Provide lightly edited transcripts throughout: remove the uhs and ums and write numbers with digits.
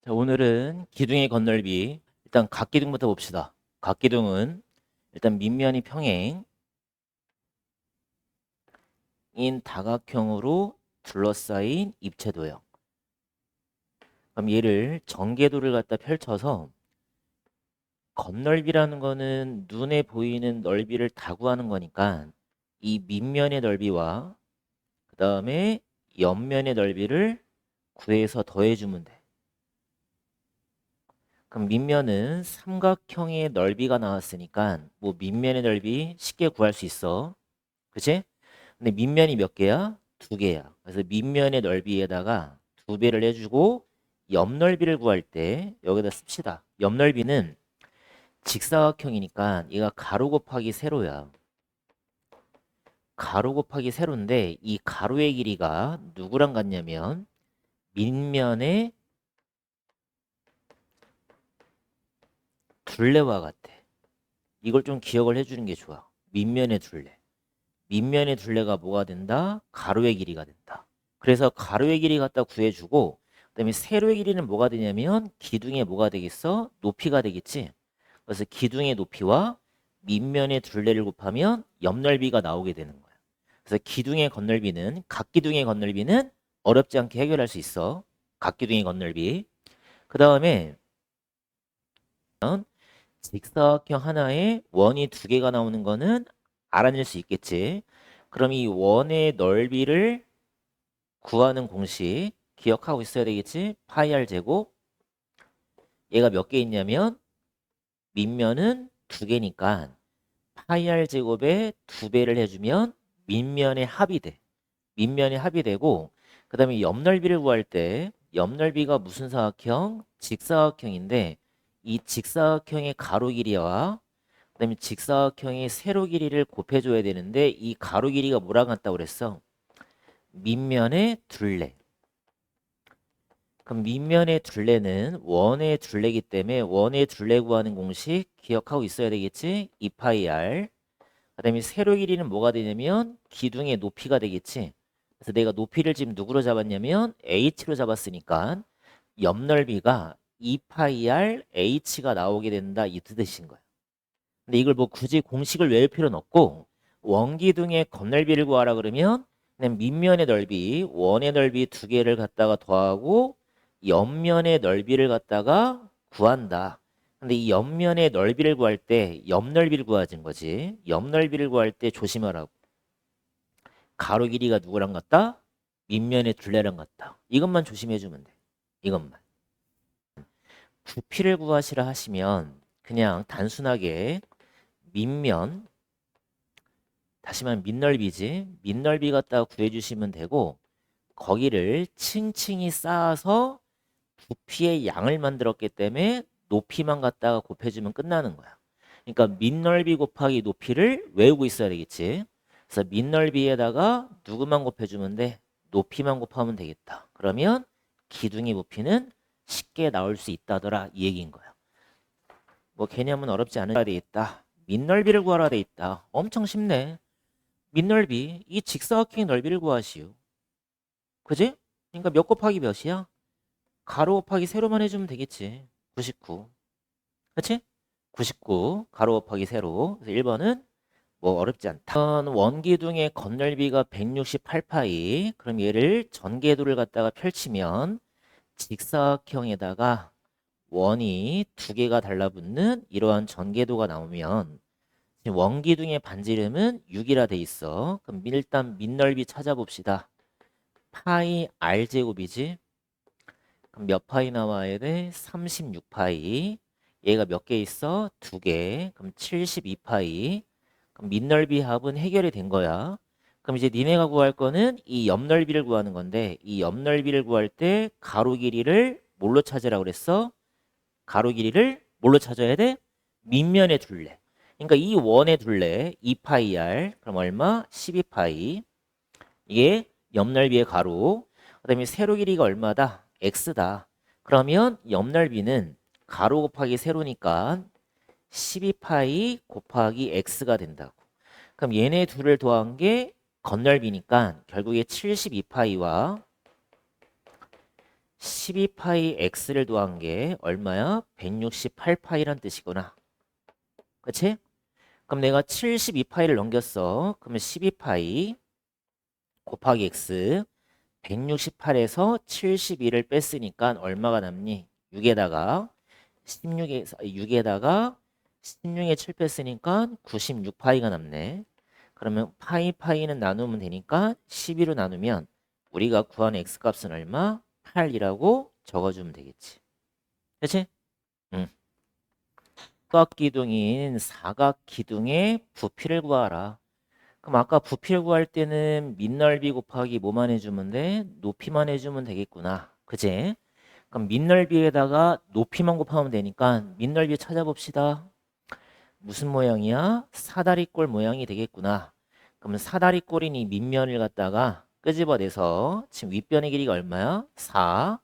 자, 오늘은 기둥의 건널비. 일단 각기둥부터 봅시다. 각기둥은 일단 밑면이 평행인 다각형으로 둘러싸인 입체도형. 그럼 얘를 전개도를 갖다 펼쳐서 건널비라는 거는 눈에 보이는 넓이를 다 구하는 거니까 이 밑면의 넓이와 그 다음에 옆면의 넓이를 구해서 더해주면 돼. 그럼 밑면은 삼각형의 넓이가 나왔으니까 뭐 밑면의 넓이 쉽게 구할 수 있어. 그치? 근데 밑면이 몇 개야? 두 개야. 그래서 밑면의 넓이에다가 두 배를 해주고 옆 넓이를 구할 때 여기다 씁시다. 옆 넓이는 직사각형이니까 얘가 가로 곱하기 세로야. 가로 곱하기 세로인데 이 가로의 길이가 누구랑 같냐면 밑면의 둘레와 같아. 이걸 좀 기억을 해주는 게 좋아. 밑면의 둘레. 밑면의 둘레가 뭐가 된다? 가로의 길이가 된다. 그래서 가로의 길이 갖다 구해주고 그다음에 세로의 길이는 뭐가 되냐면 기둥의 뭐가 되겠어? 높이가 되겠지. 그래서 기둥의 높이와 밑면의 둘레를 곱하면 옆넓이가 나오게 되는 거야. 그래서 기둥의 건널비는 각기둥의 건널비는 어렵지 않게 해결할 수 있어. 각기둥의 건널비. 그 다음에 직사각형 하나에 원이 두 개가 나오는 거는 알아낼 수 있겠지. 그럼 이 원의 넓이를 구하는 공식 기억하고 있어야 되겠지. 파이 r 제곱. 얘가 몇 개 있냐면 밑면은 두 개니까 파이 r 제곱에 두 배를 해주면 밑면의 합이 돼. 밑면의 합이 되고 그 다음에 옆넓이를 구할 때 옆넓이가 무슨 사각형? 직사각형인데 이 직사각형의 가로 길이와 그다음에 직사각형의 세로 길이를 곱해줘야 되는데 이 가로 길이가 뭐랑 같다고 그랬어? 밑면의 둘레. 그럼 밑면의 둘레는 원의 둘레이기 때문에 원의 둘레 구하는 공식 기억하고 있어야 되겠지? 2파이 r. 그다음에 세로 길이는 뭐가 되냐면 기둥의 높이가 되겠지? 그래서 내가 높이를 지금 누구로 잡았냐면 h로 잡았으니까 옆 넓이가 2파이 r h가 나오게 된다 이 뜻인 거야. 근데 이걸 뭐 굳이 공식을 외울 필요는 없고 원기둥의 건넓이를 구하라 그러면 그냥 밑면의 넓이, 원의 넓이 두 개를 갖다가 더하고 옆면의 넓이를 갖다가 구한다. 근데 이 옆면의 넓이를 구할 때 옆넓이를 구하진 거지. 옆넓이를 구할 때 조심하라고. 가로 길이가 누구랑 같다? 밑면의 둘레랑 같다. 이것만 조심해 주면 돼. 이것만. 부피를 구하시라 하시면 그냥 단순하게 밑면 다시 말하면 밑넓이지. 밑넓이 갖다가 구해주시면 되고 거기를 층층이 쌓아서 부피의 양을 만들었기 때문에 높이만 갖다가 곱해주면 끝나는 거야. 그러니까 밑넓이 곱하기 높이를 외우고 있어야 되겠지. 그래서 밑넓이에다가 누구만 곱해주면 돼? 높이만 곱하면 되겠다. 그러면 기둥의 부피는 쉽게 나올 수 있다더라 이 얘기인 거야. 뭐 개념은 어렵지 않은 돼 있다. 밑넓이를 구하라 돼 있다. 엄청 쉽네. 밑넓이 이 직사각형의 넓이를 구하시오. 그지? 그러니까 몇 곱하기 몇이야? 가로 곱하기 세로만 해주면 되겠지. 99. 그치? 99 가로 곱하기 세로. 그래서 1번은 뭐 어렵지 않다. 원기둥의 건넓이가 168파이. 그럼 얘를 전개도를 갖다가 펼치면 직사각형에다가 원이 두 개가 달라붙는 이러한 전개도가 나오면 지금 원기둥의 반지름은 6이라 돼 있어. 그럼 일단 밑넓이 찾아봅시다. 파이 r 제곱이지. 그럼 몇 파이 나와야 돼? 36파이. 얘가 몇 개 있어? 두 개. 그럼 72파이. 그럼 밑넓이 합은 해결이 된 거야. 그럼 이제 니네가 구할 거는 이 옆넓이를 구하는 건데 이 옆넓이를 구할 때 가로 길이를 뭘로 찾으라고 그랬어? 가로 길이를 뭘로 찾아야 돼? 밑면의 둘레. 그러니까 이 원의 둘레 2파이 r 그럼 얼마? 12파이. 이게 옆넓이의 가로. 그다음에 세로 길이가 얼마다? x다. 그러면 옆넓이는 가로 곱하기 세로니까 12파이 곱하기 x가 된다고. 그럼 얘네 둘을 더한 게 건넓이니까 결국에 72파이와 12파이 x를 더한 게 얼마야? 168파이란 뜻이구나. 그치? 그럼 내가 72파이를 넘겼어. 그러면 12파이 곱하기 x 168에서 72를 뺐으니까 얼마가 남니? 6에다가 16에 7 뺐으니까 96파이가 남네. 그러면 파이는 나누면 되니까 12로 나누면 우리가 구하는 x값은 얼마? 8이라고 적어주면 되겠지. 그치? 응. 삼각기둥인 사각기둥의 부피를 구하라. 그럼 아까 부피를 구할 때는 밑넓이 곱하기 뭐만 해주면 돼? 높이만 해주면 되겠구나. 그치? 그럼 밑넓이에다가 높이만 곱하면 되니까 밑넓이 찾아봅시다. 무슨 모양이야? 사다리꼴 모양이 되겠구나. 그러면 사다리꼴인 이 밑면을 갖다가 끄집어내서 지금 윗변의 길이가 얼마야? 4.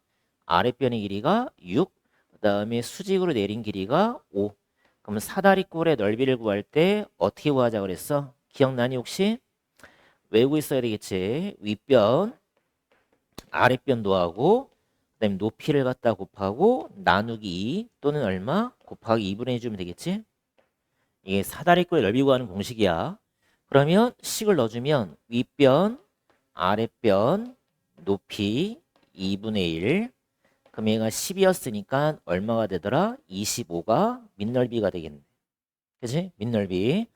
아랫변의 길이가 6. 그 다음에 수직으로 내린 길이가 5. 그러면 사다리꼴의 넓이를 구할 때 어떻게 구하자 그랬어? 기억나니 혹시? 외우고 있어야 되겠지. 윗변, 아랫변도 하고 그다음에 높이를 갖다 곱하고 나누기 2 또는 얼마? 곱하기 2분의 해주면 되겠지? 이게 사다리꼴의 넓이 구하는 공식이야. 그러면 식을 넣어주면 윗변, 아랫변, 높이 2분의 1. 그럼 얘가 10이었으니까 얼마가 되더라? 25가 밑넓이가 되겠네. 그치? 밑넓이.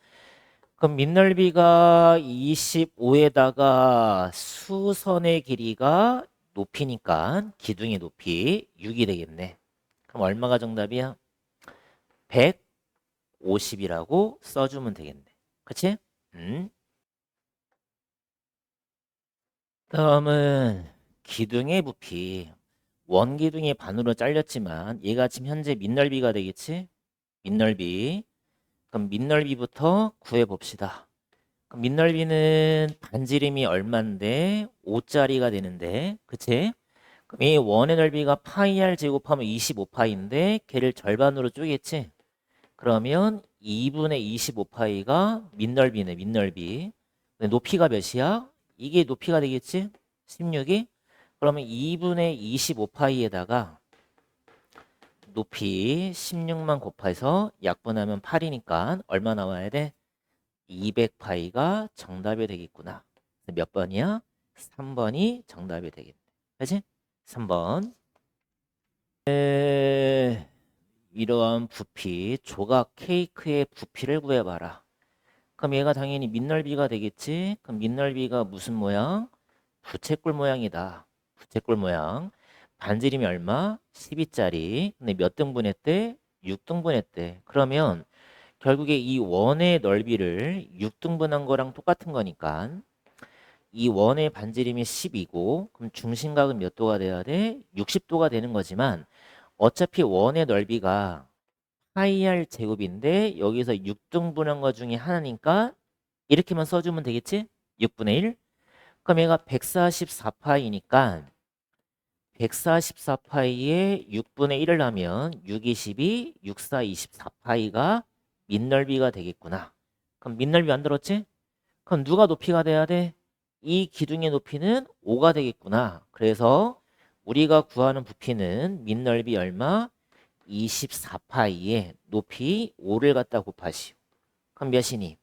그럼 밑넓이가 25에다가 수선의 길이가 높이니까 기둥의 높이 6이 되겠네. 그럼 얼마가 정답이야? 150이라고 써주면 되겠네. 그치? 다음은 기둥의 부피. 원기둥이 반으로 잘렸지만 얘가 지금 현재 밑넓이가 되겠지? 밑넓이. 그럼 밑넓이부터 구해봅시다. 그럼 밑넓이는 반지름이 얼만데 5짜리가 되는데 그치? 그럼 이 원의 넓이가 파이 r 제곱하면 25파이인데 걔를 절반으로 쪼개겠지? 그러면 2분의 25파이가 밑넓이네 밑넓이. 근데 높이가 몇이야? 이게 높이가 되겠지? 16이? 그러면 2분의 25파이에다가 높이 16만 곱해서 약분하면 8이니까 얼마 나와야 돼? 200파이가 정답이 되겠구나. 몇 번이야? 3번이 정답이 되겠네. 그치? 3번. 이러한 부피, 조각 케이크의 부피를 구해봐라. 그럼 얘가 당연히 밑넓이가 되겠지? 그럼 밑넓이가 무슨 모양? 부채꼴 모양이다. 부채꼴 모양. 반지름이 얼마? 12짜리. 근데 몇 등분 했대? 6등분 했대. 그러면 결국에 이 원의 넓이를 6등분한 거랑 똑같은 거니까 이 원의 반지름이 10이고 그럼 중심각은 몇 도가 돼야 돼? 60도가 되는 거지만 어차피 원의 넓이가 파이 r 제곱인데 여기서 6등분한 거 중에 하나니까 이렇게만 써주면 되겠지? 6분의 1. 그럼 얘가 144파이니까 144파이에 6분의 1을 하면 6, 22, 6, 4, 24파이가 밑넓이가 되겠구나. 그럼 밑넓이 만들었지? 그럼 누가 높이가 돼야 돼? 이 기둥의 높이는 5가 되겠구나. 그래서 우리가 구하는 부피는 밑넓이 얼마? 24파이에 높이 5를 갖다 곱하시오. 그럼 몇이니?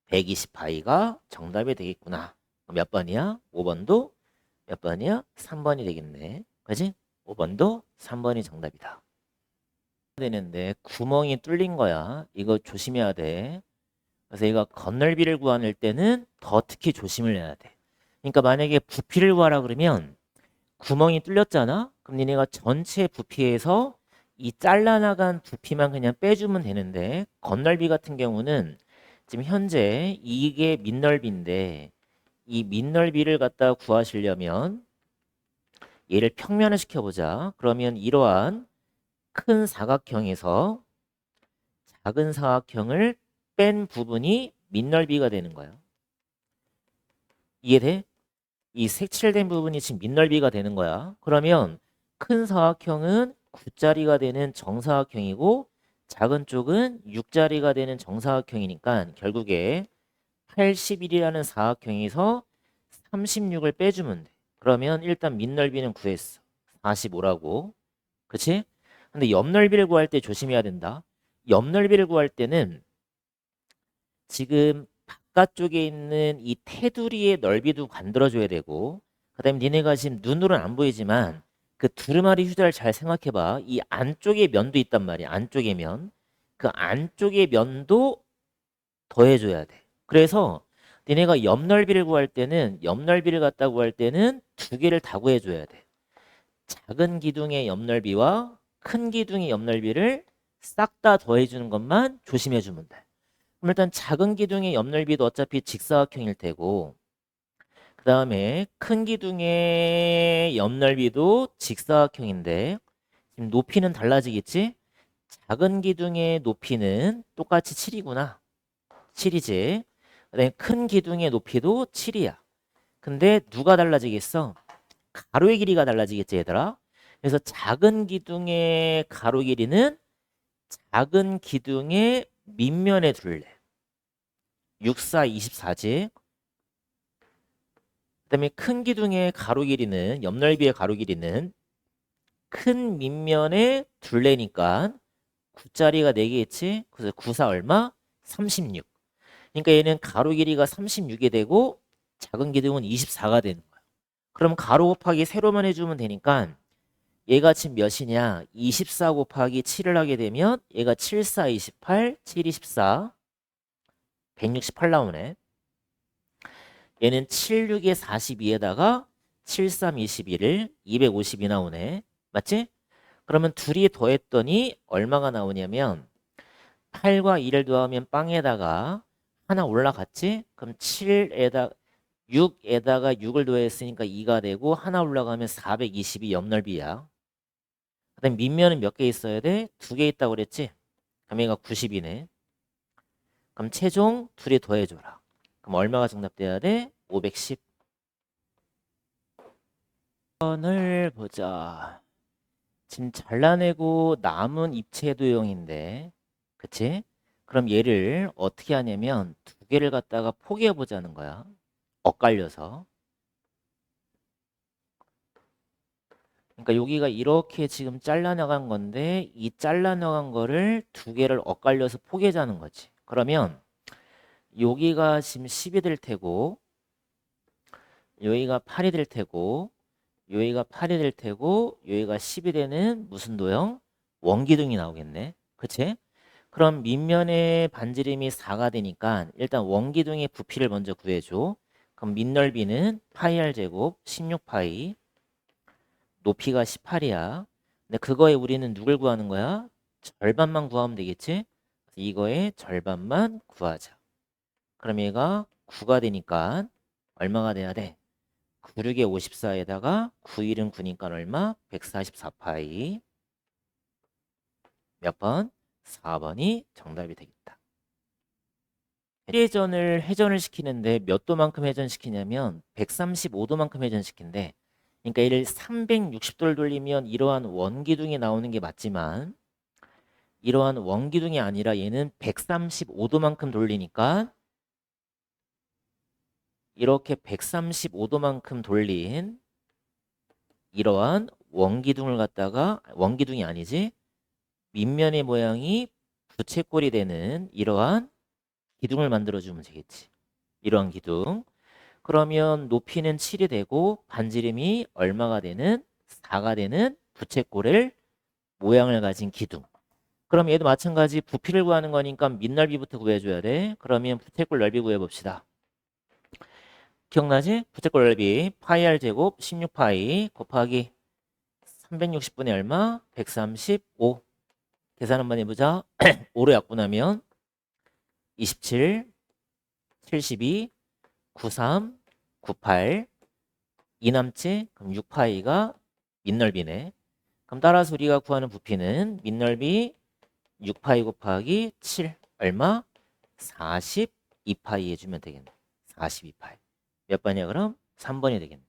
120파이가 정답이 되겠구나. 몇 번이야? 5번도 몇 번이야? 3번이 되겠네. 그지? 5번도 3번이 정답이다. 되는데 구멍이 뚫린 거야. 이거 조심해야 돼. 그래서 얘가 겉넓이를 구할 때는 더 특히 조심을 해야 돼. 그러니까 만약에 부피를 구하라 그러면 구멍이 뚫렸잖아. 그럼 니네가 전체 부피에서 이 잘라나간 부피만 그냥 빼주면 되는데 겉넓이 같은 경우는 지금 현재 이게 밑넓이인데 이 밑넓이를 갖다 구하시려면 얘를 평면을 시켜보자. 그러면 이러한 큰 사각형에서 작은 사각형을 뺀 부분이 밑넓이가 되는 거야. 이해돼? 이 색칠된 부분이 지금 밑넓이가 되는 거야. 그러면 큰 사각형은 9짜리가 되는 정사각형이고 작은 쪽은 6짜리가 되는 정사각형이니까 결국에 81이라는 사각형에서 36을 빼주면 돼. 그러면 일단 밑넓이는 구했어. 45라고. 그치? 근데 옆넓이를 구할 때 조심해야 된다. 옆넓이를 구할 때는 지금 바깥쪽에 있는 이 테두리의 넓이도 만들어줘야 되고, 그 다음에 니네가 지금 눈으로는 안 보이지만 그 두루마리 휴자를 잘 생각해봐. 이 안쪽에 면도 있단 말이야. 안쪽에 면. 그 안쪽의 면도 더해줘야 돼. 그래서 니네가 옆넓이를 구할 때는 옆넓이를 갖다 구할 때는 두 개를 다 구해줘야 돼. 작은 기둥의 옆넓이와 큰 기둥의 옆넓이를 싹 다 더해주는 것만 조심해주면 돼. 그럼 일단 작은 기둥의 옆넓이도 어차피 직사각형일 테고, 그 다음에 큰 기둥의 옆넓이도 직사각형인데 지금 높이는 달라지겠지? 작은 기둥의 높이는 똑같이 7이구나. 7이지. 그다음에 큰 기둥의 높이도 7이야. 근데 누가 달라지겠어? 가로의 길이가 달라지겠지, 얘들아. 그래서 작은 기둥의 가로 길이는 작은 기둥의 밑면에 둘래. 6, 4, 24지. 그다음에 큰 기둥의 가로 길이는 옆넓이의 가로 길이는 큰 밑면에 둘래니까 9짜리가 4개겠지? 그래서 9, 4 얼마? 36. 그러니까 얘는 가로 길이가 36이 되고 작은 기둥은 24가 되는 거야. 그럼 가로 곱하기 세로만 해주면 되니까 얘가 지금 몇이냐? 24 곱하기 7을 하게 되면 얘가 7, 4, 28, 7, 24, 168 나오네. 얘는 7, 6에 42에다가 7, 3, 21을 252 나오네. 맞지? 그러면 둘이 더했더니 얼마가 나오냐면 8과 2를 더하면 빵에다가 하나 올라갔지? 그럼 7에다 6에다가 6을 더했으니까 2가 되고 하나 올라가면 422 옆넓이야. 그다음 밑면은 몇 개 있어야 돼? 2개 있다고 그랬지? 그럼 얘가 90이네. 그럼 최종 둘이 더해줘라. 그럼 얼마가 정답돼야 돼? 510. 을 보자. 지금 잘라내고 남은 입체 도형인데, 그치? 그럼 얘를 어떻게 하냐면 두 개를 갖다가 포개해 보자는 거야. 엇갈려서. 그러니까 여기가 이렇게 지금 잘라나간 건데 이 잘라나간 거를 두 개를 엇갈려서 포개자는 거지. 그러면 여기가 지금 10이 될 테고 여기가 8이 될 테고 여기가 8이 될 테고 여기가 10이 되는 무슨 도형? 원기둥이 나오겠네. 그치? 그럼 밑면의 반지름이 4가 되니까 일단 원기둥의 부피를 먼저 구해줘. 그럼 밑넓이는 파이 r 제곱 16파이, 높이가 18이야. 근데 그거에 우리는 누굴 구하는 거야? 절반만 구하면 되겠지? 이거의 절반만 구하자. 그럼 얘가 9가 되니까 얼마가 돼야 돼? 9, 6에 54에다가 9, 1은 9니까 얼마? 144파이. 몇 번? 4번이 정답이 되겠다. 회전을 시키는데 몇 도만큼 회전시키냐면 135도만큼 회전시킨대. 그러니까 얘를 360도를 돌리면 이러한 원기둥이 나오는 게 맞지만 이러한 원기둥이 아니라 얘는 135도만큼 돌리니까 이렇게 135도만큼 돌린 이러한 원기둥을 갖다가 원기둥이 아니지 밑면의 모양이 부채꼴이 되는 이러한 기둥을 만들어주면 되겠지. 이러한 기둥. 그러면 높이는 7이 되고 반지름이 얼마가 되는 4가 되는 부채꼴을 모양을 가진 기둥. 그럼 얘도 마찬가지 부피를 구하는 거니까 밑넓이부터 구해줘야 돼. 그러면 부채꼴 넓이 구해봅시다. 기억나지? 부채꼴 넓이 파이 r 제곱 16파이 곱하기 360분의 얼마? 135. 계산 한번 해보자. 5로 약분하면 27, 72, 93, 98 2 남지? 그럼 6파이가 밑넓이네. 그럼 따라서 우리가 구하는 부피는 밑넓이 6파이 곱하기 7 얼마? 42파이 해주면 되겠네. 42파이. 몇 번이야 그럼? 3번이 되겠네.